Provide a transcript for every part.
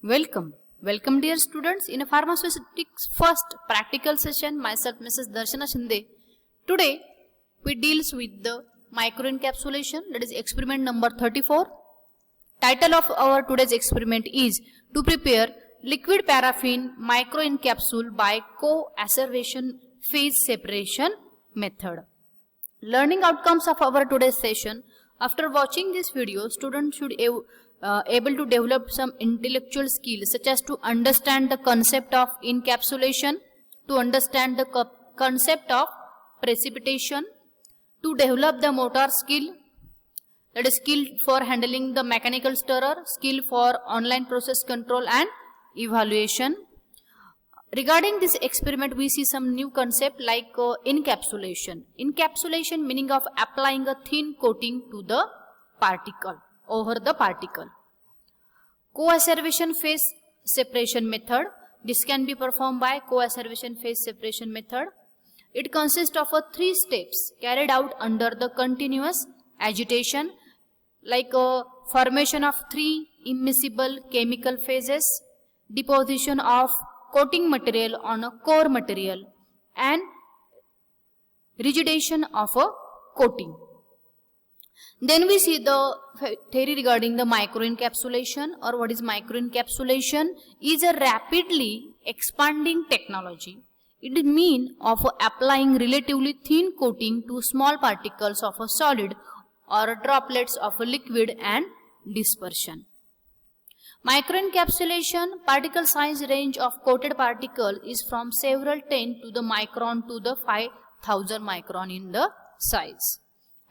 Welcome dear students in a pharmaceutics first practical session. Myself Mrs. Darshana Shinde. Today we deals with the microencapsulation, that is experiment number 34. Title of our today's experiment is to prepare liquid paraffin microencapsule by co-acervation phase separation method. Learning outcomes of our today's session. After watching this video, students should able to develop some intellectual skills such as to understand the concept of encapsulation, to understand the concept of precipitation, to develop the motor skill, that is skill for handling the mechanical stirrer, skill for online process control and evaluation. Regarding this experiment, we see some new concept like encapsulation. Encapsulation meaning of applying a thin coating to the particle, over the particle. Co-acervation phase separation method. This can be performed by co-acervation phase separation method. It consists of 3 steps carried out under the continuous agitation, like formation of 3 immiscible chemical phases, deposition of coating material on a core material, and rigidation of a coating. Then we see the theory regarding the microencapsulation, or what is microencapsulation is a rapidly expanding technology. It means of applying relatively thin coating to small particles of a solid or droplets of a liquid and dispersion. Microencapsulation particle size range of coated particle is from several 10 to the micron to the 5000 micron in the size.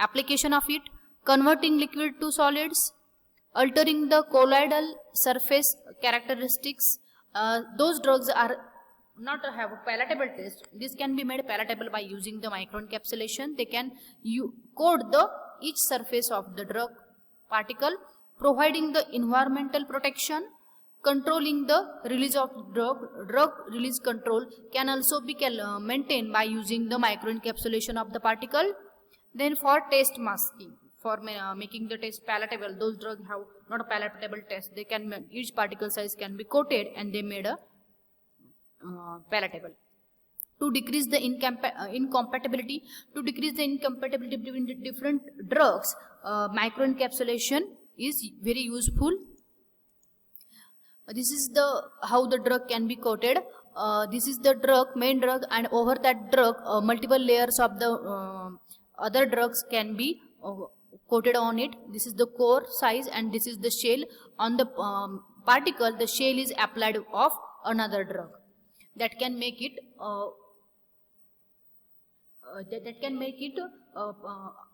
Application of it: converting liquid to solids, altering the colloidal surface characteristics. Those drugs are not have a palatable taste. This can be made palatable by using the microencapsulation. They can coat the each surface of the drug particle, providing the environmental protection, controlling the release of drug release control can also be maintained by using the microencapsulation of the particle. Then for taste masking, for making the taste palatable, those drugs have not a palatable taste. They can, each particle size can be coated and they made a palatable. To decrease the incompatibility between the different drugs, microencapsulation is very useful. This is the how the drug can be coated. This is the drug, main drug, and over that drug multiple layers of the other drugs can be coated on it. This is the core size and this is the shell. On the particle, the shell is applied of another drug that can make it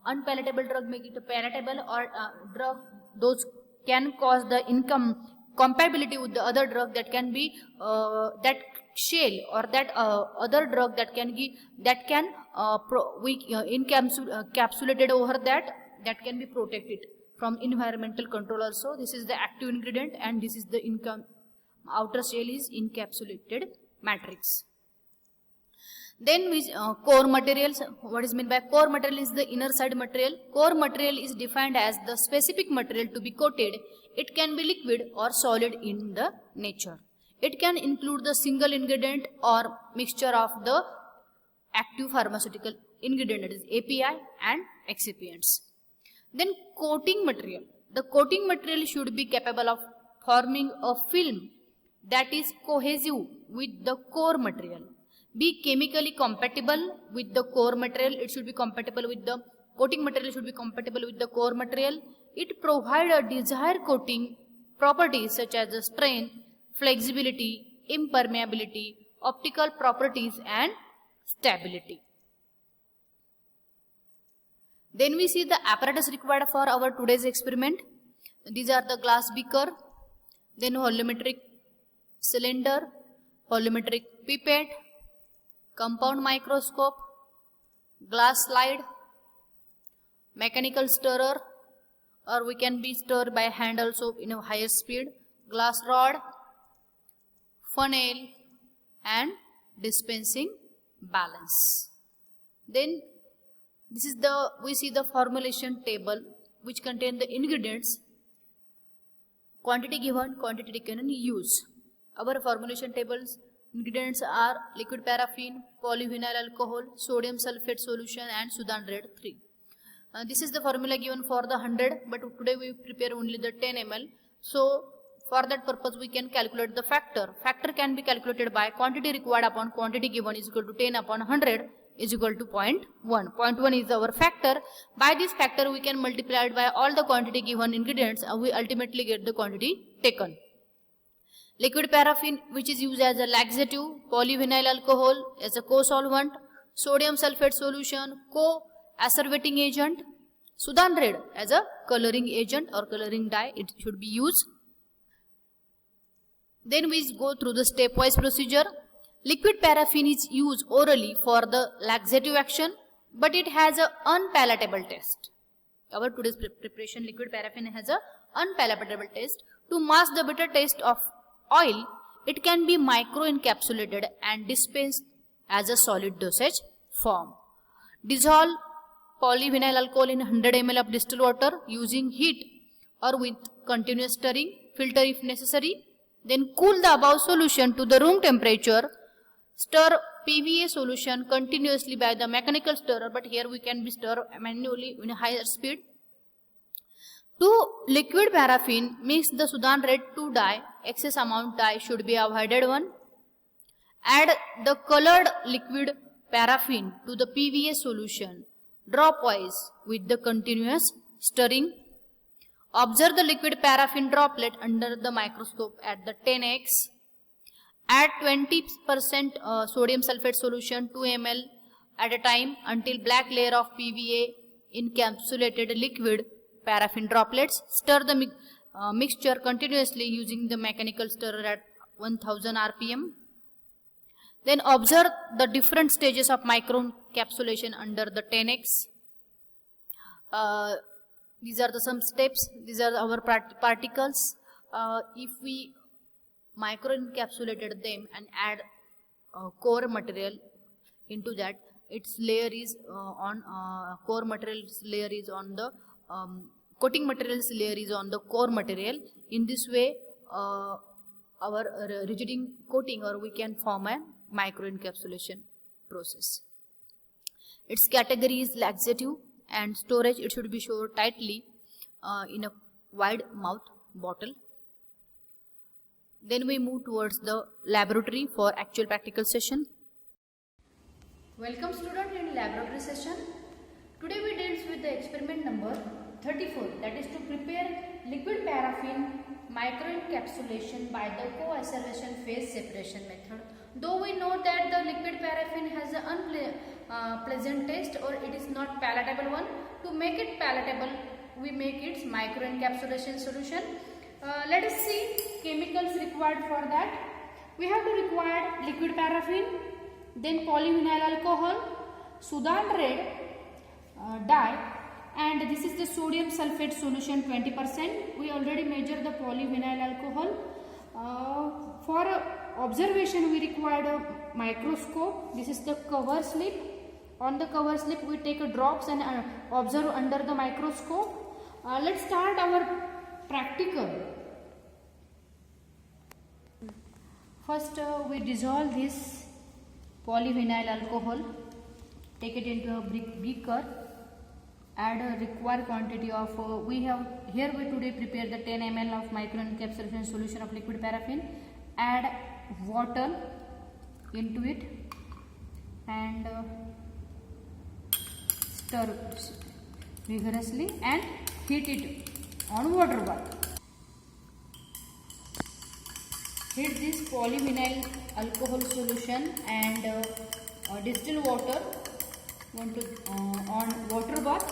unpalatable drug, make it a palatable, or drug those can cause the incompatibility with the other drug, that can be that shell or that other drug that can give, that can encapsulated over that can be protected from environmental control also. This is the active ingredient and this is the outer shell is encapsulated matrix. Then we core materials. What is meant by core material is the inner side material. Core material is defined as the specific material to be coated. It can be liquid or solid in the nature. It can include the single ingredient or mixture of the active pharmaceutical ingredient, that is API and excipients. Then coating material. The coating material should be capable of forming a film that is cohesive with the core material. Be chemically compatible with the core material. It should be compatible with the coating material, should be compatible with the core material. It provides a desired coating properties such as the strength, flexibility, impermeability, optical properties and stability. Then we see the apparatus required for our today's experiment. These are the glass beaker, then volumetric cylinder, volumetric pipette, compound microscope, glass slide, mechanical stirrer, or we can be stirred by hand also in a higher speed, glass rod, funnel and dispensing balance. Then this is we see the formulation table which contain the ingredients. Quantity given, quantity taken and use. Our formulation tables, ingredients are liquid paraffin, polyvinyl alcohol, sodium sulfate solution and Sudan red 3. This is the formula given for the 100, but today we prepare only the 10 ml. So for that purpose we can calculate the factor. Factor can be calculated by quantity required upon quantity given is equal to 10 upon 100 is equal to 0.1. 0.1 is our factor. By this factor we can multiply it by all the quantity given ingredients and we ultimately get the quantity taken. Liquid paraffin, which is used as a laxative, polyvinyl alcohol as a co-solvent, sodium sulfate solution, co-acerbating agent, Sudan red as a coloring agent or coloring dye, it should be used. Then we go through the stepwise procedure. Liquid paraffin is used orally for the laxative action, but it has an unpalatable taste. Our today's preparation, liquid paraffin has a unpalatable taste. To mask the bitter taste of oil, it can be microencapsulated and dispensed as a solid dosage form. Dissolve polyvinyl alcohol in 100 ml of distilled water using heat or with continuous stirring, filter if necessary. Then cool the above solution to the room temperature. Stir PVA solution continuously by the mechanical stirrer, but here we can be stir manually in a higher speed. To liquid paraffin, mix the Sudan red 2 dye. Excess amount dye should be avoided one. Add the colored liquid paraffin to the PVA solution dropwise with the continuous stirring. Observe the liquid paraffin droplet under the microscope at the 10x. Add 20% sodium sulfate solution 2 ml at a time until black layer of PVA encapsulated liquid paraffin droplets. Stir the mixture continuously using the mechanical stirrer at 1000 rpm. Then observe the different stages of microencapsulation under the 10x. These are the some steps. These are our particles. If we microencapsulated them and add core material into that, its layer is on core materials layer is on the coating materials layer is on the core material. In this way our rigiding coating or we can form a microencapsulation process. Its category is laxative and storage. It should be stored tightly in a wide mouth bottle. Then we move towards the laboratory for actual practical session. Welcome student in laboratory session. Today we deals with the experiment number 34, that is to prepare liquid paraffin microencapsulation by the co-acervation phase separation method. Though we know that the liquid paraffin has an unpleasant taste or it is not palatable one, to make it palatable we make its microencapsulation solution. Let us see chemicals required for that. We have to require liquid paraffin, then polyvinyl alcohol, Sudan red dye, and this is the sodium sulfate solution 20%. We already measured the polyvinyl alcohol. For observation we required a microscope. This is the cover slip. On the cover slip we take a drops and observe under the microscope. Let's start our practical. First we dissolve this polyvinyl alcohol, take it into a beaker, add a required quantity of we have here we today prepare the 10 ml of microencapsulation solution of liquid paraffin. Add water into it and stir vigorously and heat it on water bath. Heat this polyvinyl alcohol solution and distilled water on water bath,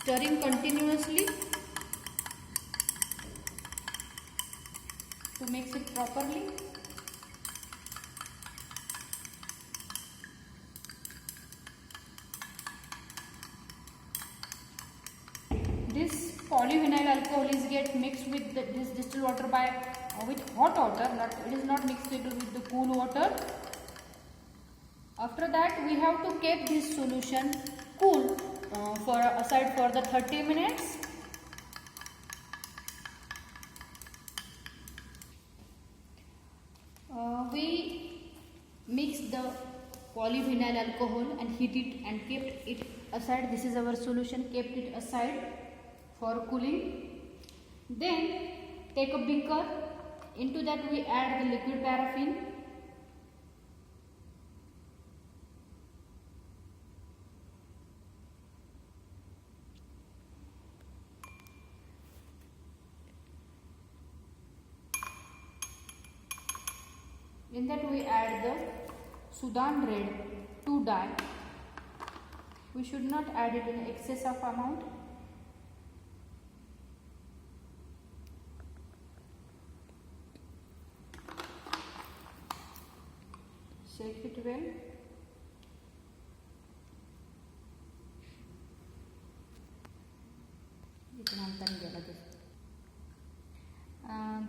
stirring continuously to mix it properly. This polyvinyl alcohol is get mixed with this distilled water by with hot water. It is not mixable with the cool water. After that we have to keep this solution cool for aside for the 30 minutes. We mix the polyvinyl alcohol and heat it and kept it aside. This is our solution, kept it aside for cooling. Then take a beaker, into that we add the liquid paraffin. In that we add the Sudan red 2 dye. We should not add it in excess of amount. Shake it well.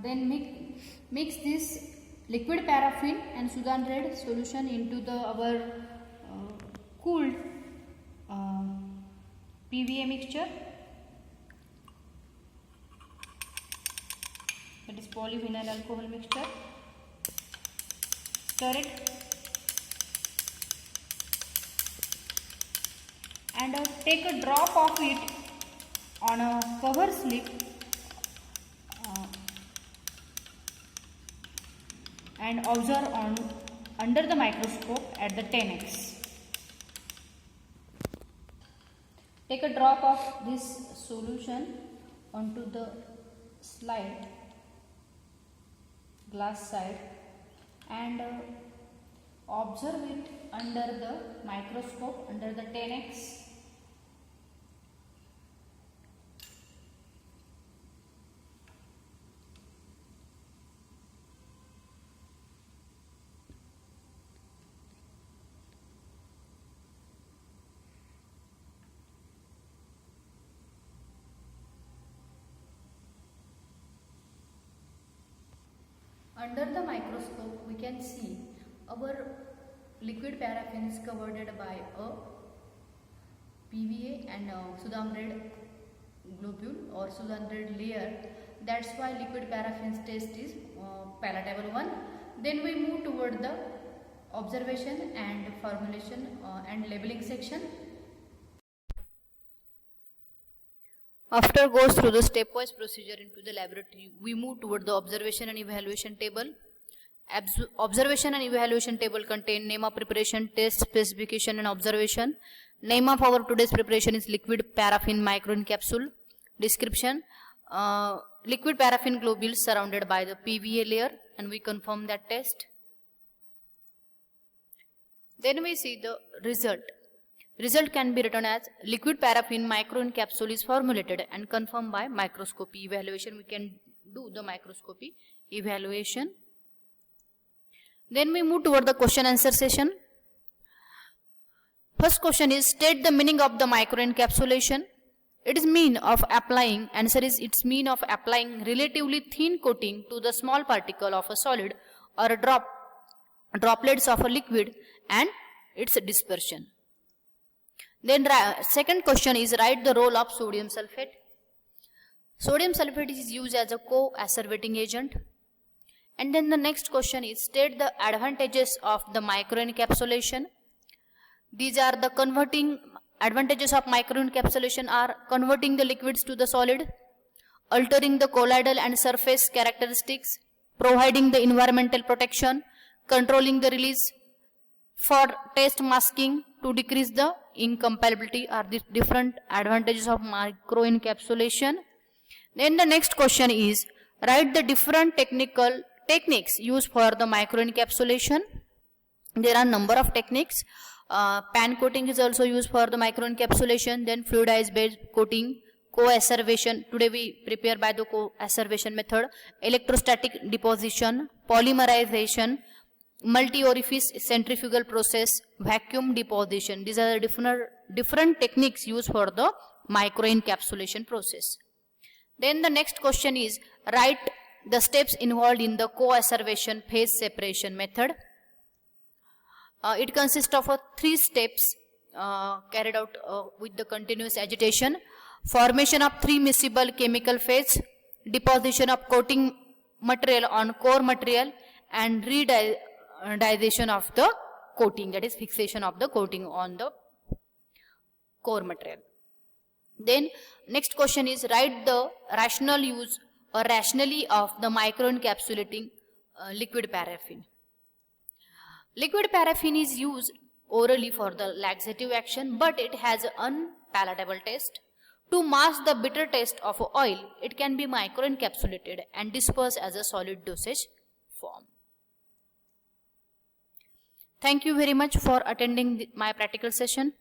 Then mix this liquid paraffin and Sudan red solution into our cooled PVA mixture, that is polyvinyl alcohol mixture. Stir it and take a drop of it on a cover slip and observe under the microscope at the 10x. Take a drop of this solution onto the slide, glass side, and observe it under the microscope under the 10x. Under the microscope we can see our liquid paraffin is covered by a PVA and Sudan red globule or Sudan red layer. That's why liquid paraffin's taste is palatable one. Then we move toward the observation and formulation and labeling section. After goes through the stepwise procedure into the laboratory, we move toward the observation and evaluation table. Observation and evaluation table contain name of preparation, test, specification and observation. Name of our today's preparation is liquid paraffin micron capsule. Description, liquid paraffin globules surrounded by the PVA layer, and we confirm that test. Then we see the result. Result can be written as liquid paraffin micron capsule is formulated and confirmed by microscopy evaluation. We can do the microscopy evaluation. Then we move toward the question answer session. First question is, state the meaning of the microencapsulation. It is mean of applying, answer is its mean of applying relatively thin coating to the small particle of a solid or a droplets of a liquid and its dispersion. Then second question is, write the role of sodium sulfate. Sodium sulfate is used as a co-acerbating agent. And then the next question is, state the advantages of the microencapsulation. These are the advantages of microencapsulation are converting the liquids to the solid, altering the colloidal and surface characteristics, providing the environmental protection, controlling the release, for test masking to decrease the incompatibility are the different advantages of microencapsulation. Then the next question is, write the different techniques used for the microencapsulation. There are number of techniques. Pan coating is also used for the microencapsulation. Then fluidized bed coating, co-acervation, today we prepare by the co-acervation method, electrostatic deposition, polymerization, multi-orifice centrifugal process, vacuum deposition. These are the different techniques used for the microencapsulation process. Then the next question is, write the steps involved in the co-acervation phase separation method. It consists of 3 steps carried out with the continuous agitation: formation of 3 miscible chemical phase, deposition of coating material on core material, and digestion of the coating, that is fixation of the coating on the core material. Then next question is, write the rational use or rationally of the microencapsulating liquid paraffin. Liquid paraffin is used orally for the laxative action, but it has an unpalatable taste. To mask the bitter taste of oil, it can be microencapsulated and dispersed as a solid dosage form. Thank you very much for attending my practical session.